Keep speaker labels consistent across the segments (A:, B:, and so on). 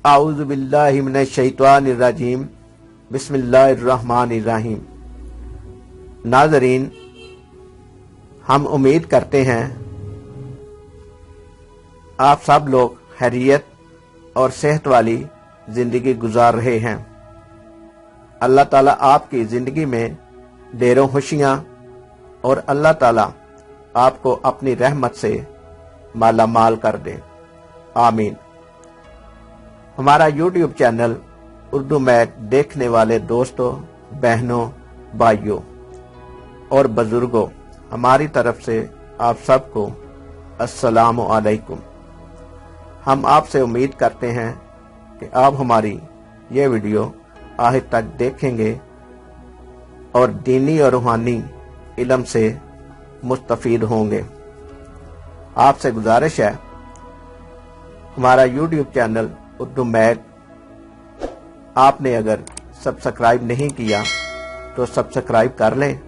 A: अऊज़ु बिल्लाहि मिनश शैतानिर रजीम। बिस्मिल्लाहिर्रहमानिर्रहीम। नाज़रीन, हम उम्मीद करते हैं आप सब लोग खैरियत और सेहत वाली ज़िंदगी गुजार रहे हैं। अल्लाह ताला आपकी ज़िंदगी में ढेरों खुशियाँ और अल्लाह ताला आपको अपनी रहमत से माला माल कर दे, आमीन। हमारा YouTube चैनल उर्दू मैक देखने वाले दोस्तों, बहनों, भाइयों और बुजुर्गों, हमारी तरफ से आप सबको अस्सलामु अलैकुम। हम आपसे उम्मीद करते हैं कि आप हमारी ये वीडियो आखिर तक देखेंगे और दीनी और रूहानी इल्म से मुस्तफीद होंगे। आपसे गुजारिश है, हमारा YouTube चैनल उर्दू मैक आपने अगर सब्सक्राइब नहीं किया तो सब्सक्राइब कर लें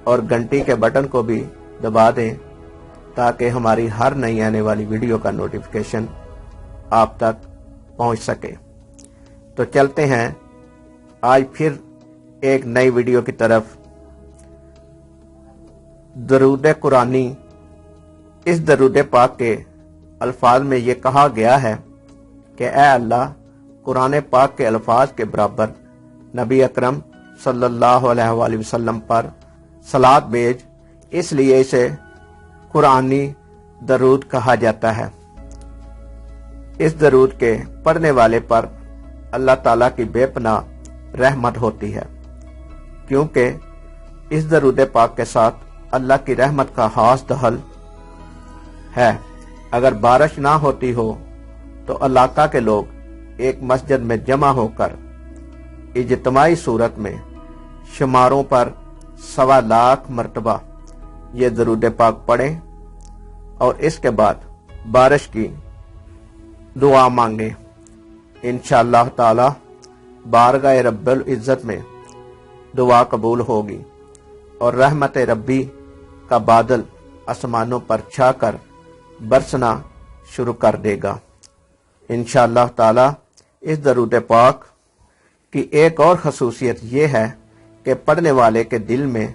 A: और घंटी के बटन को भी दबा दें ताकि हमारी हर नई आने वाली वीडियो का नोटिफिकेशन आप तक पहुंच सके। तो चलते हैं आज फिर एक नई वीडियो की तरफ। दरूद कुरानी। इस दरूद पाक के अल्फाज में ये कहा गया है कि ऐ अल्लाह, कुरान पाक के अल्फाज के बराबर नबी अकरम सल्लल्लाहु अलैहि वसल्लम पर सलात भेज, इसलिए इसे कुरानी दरूद कहा जाता है। इस दरूद के पढ़ने वाले पर अल्लाह ताला की बेपनाह रहमत होती है, क्योंकि इस दरूद पाक के साथ अल्लाह की रहमत का खास दखल है। अगर बारिश ना होती हो तो इलाका के लोग एक मस्जिद में जमा होकर इज्तिमाई सूरत में शुमारों पर 1.25 लाख मरतबा ये दरूद पाक पढ़ें और इसके बाद बारिश की दुआ मांगे। इंशाअल्लाह ताला बारगाह रब्बुल इज्जत में दुआ कबूल होगी और रहमत रब्बी का बादल आसमानों पर छाकर बरसना शुरू कर देगा। इंशाअल्लाह ताला इस दरूद पाक की एक और खसूसियत ये है कि पढ़ने वाले के दिल में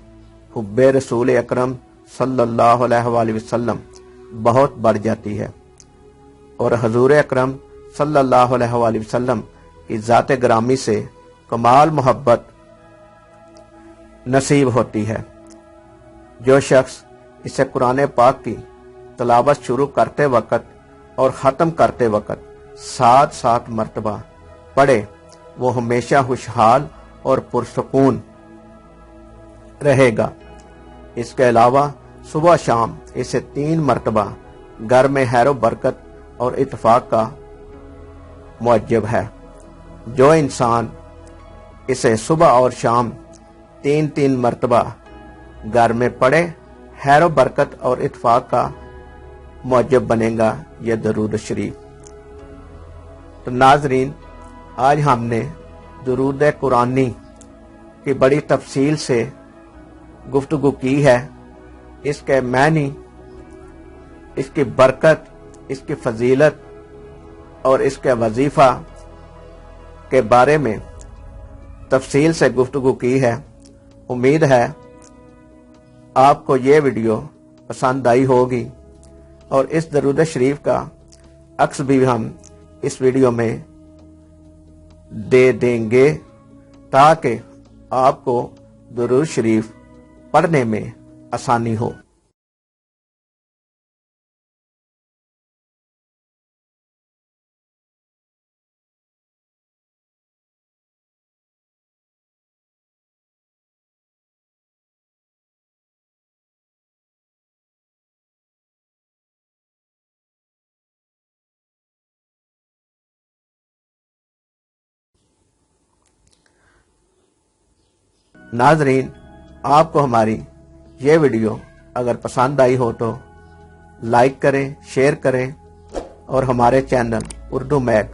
A: हुब्बे रसूल अकरम सल्लल्लाहु अलैहि वसल्लम बहुत बढ़ जाती है और हजूर अकरम सल्लल्लाहु अलैहि वसल्लम की ज़ात ग्रामी से कमाल मोहब्बत नसीब होती है। जो शख्स इसे कुरान पाक की तलावत शुरू करते वक्त और ख़त्म करते वक्त 7 मरतबा पढ़े, वो हमेशा खुशहाल और पुरसुकून रहेगा। इसके अलावा सुबह शाम इसे 3 मरतबा घर में खैर बरकत और इत्तेफाक का मुअज्जब है। जो इंसान इसे सुबह और शाम 3 मरतबा घर में पढ़े, खैर बरकत और इत्तेफाक का मुअज्जब बनेगा यह दरूद शरीफ। तो नाजरीन, आज हमने दरूद कुरानी की बड़ी तफसील से गुफ्तगू की है। इसके मानी, इसकी बरकत, इसकी फजीलत और इसके वजीफा के बारे में तफसील से गुफ्तगू की है। उम्मीद है आपको ये वीडियो पसंद आई होगी और इस दरूद शरीफ का अक्स भी हम इस वीडियो में दे देंगे ताकि आपको दरूद शरीफ पढ़ने में आसानी हो। नाजरीन, आपको हमारी ये वीडियो अगर पसंद आई हो तो लाइक करें, शेयर करें और हमारे चैनल उर्दू मैक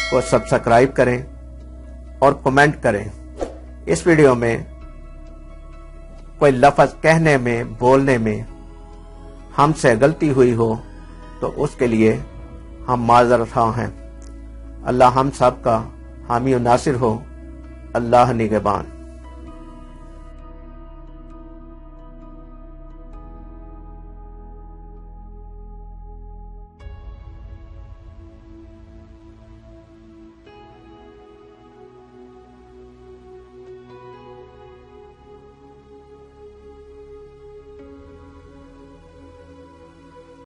A: को सब्सक्राइब करें और कमेंट करें। इस वीडियो में कोई लफ्ज़ कहने में, बोलने में हमसे गलती हुई हो तो उसके लिए हम माजरत ख़्वाह हैं। اللہ ہم سب کا حامی و ناصر ہو۔ اللہ نگہبان۔